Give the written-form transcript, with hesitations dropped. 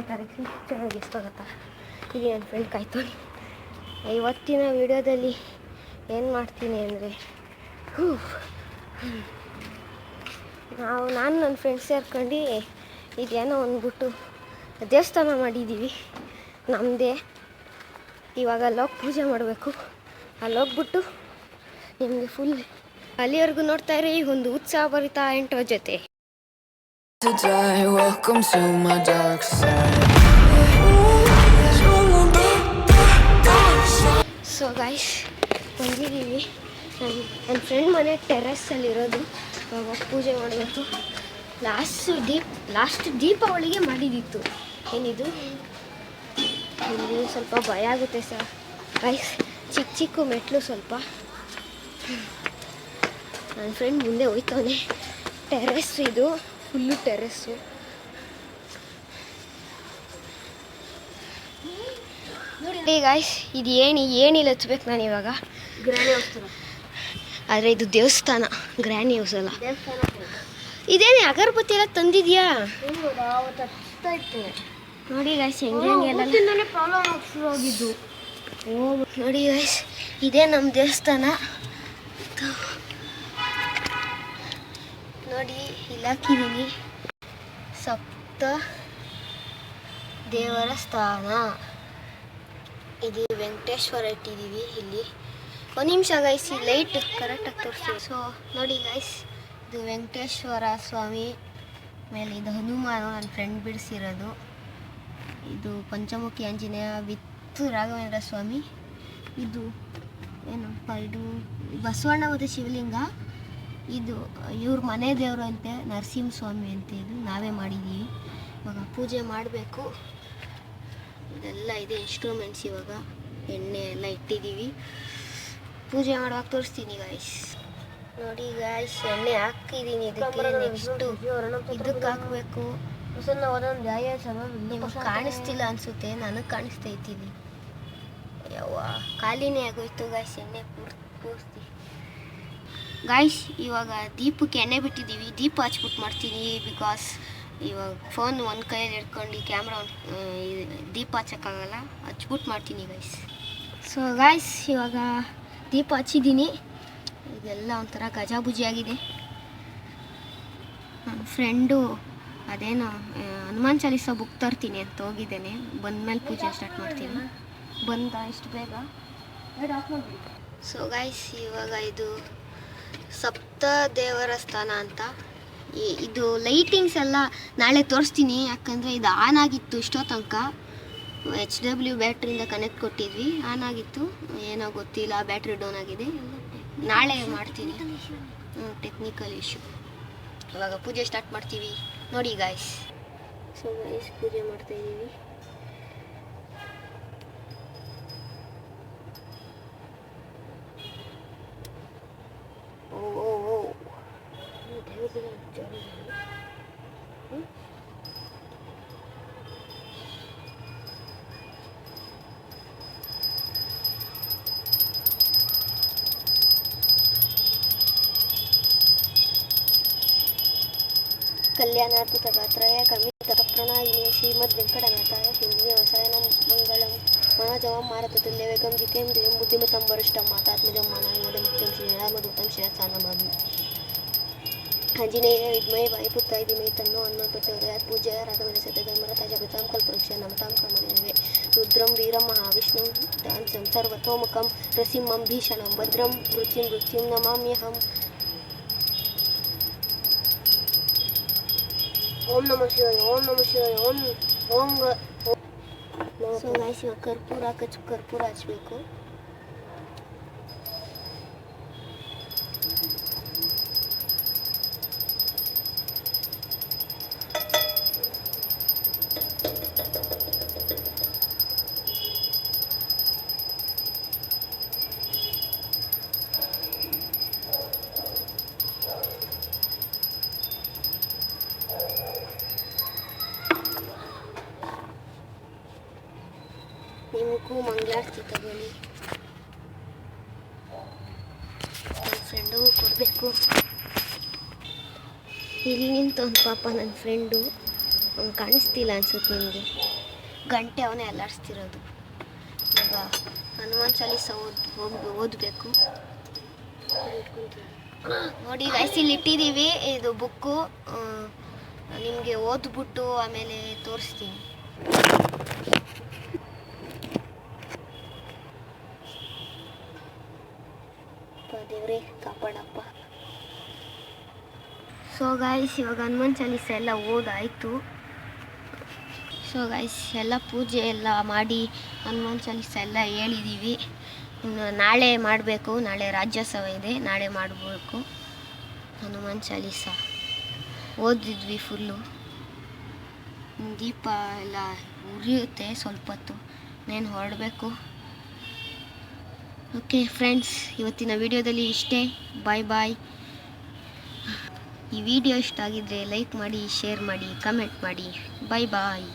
ತಾರೀಕು ಚೆನ್ನಾಗಿ ಇಷ್ಟಾಗತ್ತಾ ಈಗ ನನ್ನ ಫ್ರೆಂಡ್ ಕಾಯ್ತಾನೆ. ಇವತ್ತಿನ ವಿಡಿಯೋದಲ್ಲಿ ಏನು ಮಾಡ್ತೀನಿ ಅಂದರೆ ನಾನು ನನ್ನ ಫ್ರೆಂಡ್ಸ್ ಸೇರ್ಕೊಂಡು ಇದೇನೋ ಅಂದ್ಬಿಟ್ಟು ದೇವಸ್ಥಾನ ಮಾಡಿದ್ದೀವಿ ನಮ್ಮದೇ. ಇವಾಗ ಅಲ್ಲೋಗಿ ಪೂಜೆ ಮಾಡಬೇಕು. ಅಲ್ಲೋಗ್ಬಿಟ್ಟು ನಿಮಗೆ ಫುಲ್ ಅಲ್ಲಿವರೆಗೂ ನೋಡ್ತಾ ಇರಿ ಒಂದು ಉತ್ಸಾಹ ಭರಿತ ಎಂಟ್ರ ಜೊತೆ. Welcome to my dark side. So guys ಬಂದಿದ್ದೀವಿ. ನನ್ನ ಫ್ರೆಂಡ್ ಮನೆ ಟೆರೆಸ್ಸಲ್ಲಿರೋದು. ಇವಾಗ ಪೂಜೆ ಮಾಡಬೇಕು. ಲಾಸ್ಟ್ ದೀಪಾವಳಿಗೆ ಮಾಡಿದ್ದಿತ್ತು. ಏನಿದು ಇಲ್ಲಿ ಸ್ವಲ್ಪ ಭಯ ಆಗುತ್ತೆ ಸರ್ ಗೈಸ್. ಚಿಕ್ಕ ಮೆಟ್ಲು ಸ್ವಲ್ಪ. ನನ್ನ ಫ್ರೆಂಡ್ ಮುಂದೆ ಹೋಯ್ತಾನೆ. ಟೆರೆಸ್ ಇದು ಫುಲ್ಲು ಟೆರೆಸ್ಸು. ನೋಡಿ ಗಾಯ್ಸ್, ಇದು ಏನಿಲ್ಲ ಹಚ್ಬೇಕು ನಾನು ಇವಾಗ. ಗ್ರ್ಯಾನಿ ಹೌಸ್ ಆದರೆ ಇದು ದೇವಸ್ಥಾನ, ಗ್ರ್ಯಾನಿ ಹೌಸ್ ಅಲ್ಲ. ಇದೇನೇ ಅಗರಬತ್ತಿ ಎಲ್ಲ ತಂದಿದ್ಯಾ? ನೋಡಿ ಗಾಯ್ಸ್ ಹೆಂಗೆ ಪ್ರಾಬ್ಲಮ್ ಶುರುವಾಗಿದ್ದು. ನೋಡಿ ಗಾಯ್ಸ್, ಇದೇ ನಮ್ಮ ದೇವಸ್ಥಾನ. ನೋಡಿ ಇಲ್ಲಿ ಹಾಕಿದ್ದೀನಿ ಸಪ್ತ ದೇವರ ಸ್ಥಾನ. ಇದು ವೆಂಕಟೇಶ್ವರ ಇಟ್ಟಿದ್ದೀವಿ ಇಲ್ಲಿ. ಒಂದು ನಿಮಿಷ ಗೈಸ್, ಈ ಲೈಟ್ ಕರೆಕ್ಟಾಗಿ ತೋರಿಸ್ತೀವಿ. ಸೊ ನೋಡಿ ಗೈಸ್, ಇದು ವೆಂಕಟೇಶ್ವರ ಸ್ವಾಮಿ. ಮೇಲೆ ಇದು ಹನುಮಾನು ನನ್ನ ಫ್ರೆಂಡ್ ಬಿಡಿಸಿರೋದು. ಇದು ಪಂಚಮುಖಿ ಆಂಜನೇಯ ವಿತ್ ರಾಘವೇಂದ್ರ ಸ್ವಾಮಿ. ಇದು ಏನಪ್ಪ, ಇದು ಬಸವಣ್ಣ ಮತ್ತು ಶಿವಲಿಂಗ. ಇದು ಇವ್ರ ಮನೆ ದೇವರು ಅಂತೆ, ನರಸಿಂಹಸ್ವಾಮಿ ಅಂತ. ಇದು ನಾವೇ ಮಾಡಿದ್ದೀವಿ. ಇವಾಗ ಪೂಜೆ ಮಾಡಬೇಕು. ಇದೆಲ್ಲ ಇದೆ ಇನ್ಸ್ಟ್ರೂಮೆಂಟ್ಸ್. ಇವಾಗ ಎಣ್ಣೆ ಎಲ್ಲ ಇಟ್ಟಿದ್ದೀವಿ. ಪೂಜೆ ಮಾಡುವಾಗ ತೋರಿಸ್ತೀನಿ ಗಾಯ್ಸ್. ನೋಡಿ ಗಾಯ್ಸ್, ಎಣ್ಣೆ ಹಾಕಿದ್ದೀನಿ ಇದಕ್ಕೆ. ನೆಕ್ಸ್ಟು ಇದಕ್ಕೆ ಹಾಕಬೇಕು. ನಿಮಗೆ ಕಾಣಿಸ್ತಿಲ್ಲ ಅನಿಸುತ್ತೆ, ನನಗೆ ಕಾಣಿಸ್ತಾ ಇದ್ದೀನಿ. ಯವ್ವ ಖಾಲಿನೇ ಆಗೋಯ್ತು ಗಾಯ್ಸ್ ಎಣ್ಣೆ ಪೂರ್ತಿ. ಗಾಯ್ಸ್ ಇವಾಗ ದೀಪಕ್ಕೆ ಎಣ್ಣೆ ಬಿಟ್ಟಿದ್ದೀವಿ. ದೀಪ ಹಚ್ಬಿಟ್ಟು ಮಾಡ್ತೀನಿ. ಬಿಕಾಸ್ ಇವಾಗ ಫೋನ್ ಒಂದು ಕೈಯಲ್ಲಿ ಹಿಡ್ಕೊಂಡು ಕ್ಯಾಮ್ರಾ ದೀಪ ಹಚ್ಚೋಕ್ಕಾಗಲ್ಲ. ಹಚ್ಬಿಟ್ಟು ಮಾಡ್ತೀನಿ ಗೈಸ್. ಸೊ ಗಾಯ್ಸ್ ಇವಾಗ ದೀಪ ಹಚ್ಚಿದ್ದೀನಿ. ಇದೆಲ್ಲ ಒಂಥರ ಗಜಾಬುಜಿ ಆಗಿದೆ. ನನ್ನ ಫ್ರೆಂಡು ಅದೇನೋ ಹನುಮಾನ್ ಚಾಲೀಸ ಬುಕ್ ತರ್ತೀನಿ ಅಂತ ಹೋಗಿದ್ದೇನೆ. ಬಂದಮೇಲೆ ಪೂಜೆ ಸ್ಟಾರ್ಟ್ ಮಾಡ್ತೀನಿ. ಬಂದ ಇಷ್ಟು ಬೇಗ. ಸೊ ಗಾಯ್ಸ್ ಇವಾಗ ಇದು ಸಪ್ತ ದೇವರ ಸ್ಥಾನ ಅಂತ. ಇದು ಲೈಟಿಂಗ್ಸ್ ಎಲ್ಲ ನಾಳೆ ತೋರಿಸ್ತೀನಿ. ಯಾಕಂದರೆ ಇದು ಆನ್ ಆಗಿತ್ತು ಇಷ್ಟೋ ತನಕ. HW ಬ್ಯಾಟ್ರಿಯಿಂದ ಕನೆಕ್ಟ್ ಕೊಟ್ಟಿದ್ವಿ, ಆನ್ ಆಗಿತ್ತು. ಏನೋ ಗೊತ್ತಿಲ್ಲ, ಬ್ಯಾಟ್ರಿ ಡೌನ್ ಆಗಿದೆ. ನಾಳೆ ಮಾಡ್ತೀನಿ. Technical issue. ಇವಾಗ ಪೂಜೆ ಸ್ಟಾರ್ಟ್ ಮಾಡ್ತೀವಿ ನೋಡಿ ಗಾಯ್ಸ್. ಸೊ ಗಾಯ್ಸ್ ಪೂಜೆ ಮಾಡ್ತಾಯಿದ್ದೀವಿ. ಕಲ್ಯಾಣಾರ್ಪಿತ ಗಾತ್ರಯ ಕಮಿತ ಪ್ರಣಾಯಿನಿ ಶ್ರೀಮದ್ ವೆಂಕಟನಾಥಾಯ ಶ್ರೀನಿವಾಸಾಯ ಮಂಗಳಂ ಮಹಾಜವಂ ಮಾರತತುಲ್ಯ ವೇಗಂ ಜಿತೇಂದ್ರಿಯಂ ಬುದ್ಧಿಮತಂ ವರಿಷ್ಠಂ ಮಾತಾತ್ಮಜಂ ಮಾನವಮದಂ ನಿತ್ಯಂ ಶ್ರೀರಾಮದೂತಂ ಶಿರಸಾನಮಾಮಿ. ಆಂಜನೇಯ ವಿದ್ಮಹೇ ವಾಯುಪುತ್ರಾಯ ಧೀಮಹಿ ತನ್ನೋ ಹನುಮಂತ್ ಪ್ರಚೋದಯಾತ್. ಪೂಜ್ಯಾಯ ರಾಘವೇಂದ್ರ ಸತ್ಯಧರ್ಮರತಾಯ ಜಗತಾಂ ಕಲ್ಪವೃಕ್ಷ ನಮತಾಂ ಕಾಮಧೇನವೇ. ರುದ್ರಂ ವೀರಂ ಮಹಾವಿಷ್ಣುಂ ದಾಂಸಂ ಸರ್ವತೋಮುಖಂ ನೃಸಿಂಹಂ ಭೀಷಣಂ ಭದ್ರಂ ಮೃತ್ಯುಂ ನಮಾಮ್ಯಹಂ. ಓಂ ನಮಃ ಶಿವಾಯ, ಓಂ ನಮಃ ಶಿವಾಯ, ಓಂ. ಸೊ ಗೈಸ್ ಇವಾಗ ಕರ್ಪೂರ ಹಚ್ಚಬೇಕು. ನಿಮಗೂ ಮಂಗಳಾರತಿ ತಗೊಳ್ಳಿ. ನನ್ನ ಫ್ರೆಂಡಿಗೂ ಕೊಡಬೇಕು. ಇಲ್ಲಿ ನಿಂತು ಒಂದು ಪಾಪ ನನ್ನ ಫ್ರೆಂಡು ಅವ್ನು ಕಾಣಿಸ್ತಿಲ್ಲ ಅನ್ಸುತ್ತೆ ನಿಮಗೆ. ಗಂಟೆ ಅವನೇ ಅಲ್ಲಾಡಿಸ್ತಿರೋದು. ಈಗ ಹನುಮಾನ್ ಚಾಲೀಸ ಓದಬೇಕು. ನೋಡಿ ಗೈಸ್, ಇಲ್ಲಿ ಇಟ್ಟಿದ್ದೀವಿ ಇದು ಬುಕ್ಕು. ನಿಮಗೆ ಓದ್ಬಿಟ್ಟು ಆಮೇಲೆ ತೋರಿಸ್ತೀನಿ. ದೇವ್ರೇ ಕಾಪಾಡಪ್ಪ. ಸೊ ಗೈಸ್, ಇವಾಗ ಹನುಮಾನ್ ಚಾಲೀಸ ಎಲ್ಲ ಓದಾಯಿತು. ಸೊ ಗೈಸ್, ಎಲ್ಲ ಪೂಜೆ ಎಲ್ಲ ಮಾಡಿ ಹನುಮಾನ್ ಚಾಲೀಸ ಎಲ್ಲ ಹೇಳಿದ್ದೀವಿ. ಇನ್ನು ನಾಳೆ ಮಾಡಬೇಕು. ನಾಳೆ ರಾಜ್ಯೋತ್ಸವ ಇದೆ, ನಾಳೆ ಮಾಡಬೇಕು ಹನುಮಾನ್ ಚಾಲೀಸ. ಓದಿದ್ವಿ ಫುಲ್ಲು. ದೀಪ ಎಲ್ಲ ಉರಿಯುತ್ತೆ ಸ್ವಲ್ಪ ಹೊತ್ತು, ನಾನು ಹೊರಡಬೇಕು. ಓಕೆ ಫ್ರೆಂಡ್ಸ್, ಇವತ್ತಿನ ವಿಡಿಯೋದಲ್ಲಿ ಇಷ್ಟೇ. ಬಾಯ್ ಬಾಯ್. ಈ ವಿಡಿಯೋ ಇಷ್ಟ ಆಗಿದ್ದರೆ ಲೈಕ್ ಮಾಡಿ, ಶೇರ್ ಮಾಡಿ, ಕಮೆಂಟ್ ಮಾಡಿ. ಬಾಯ್ ಬಾಯ್.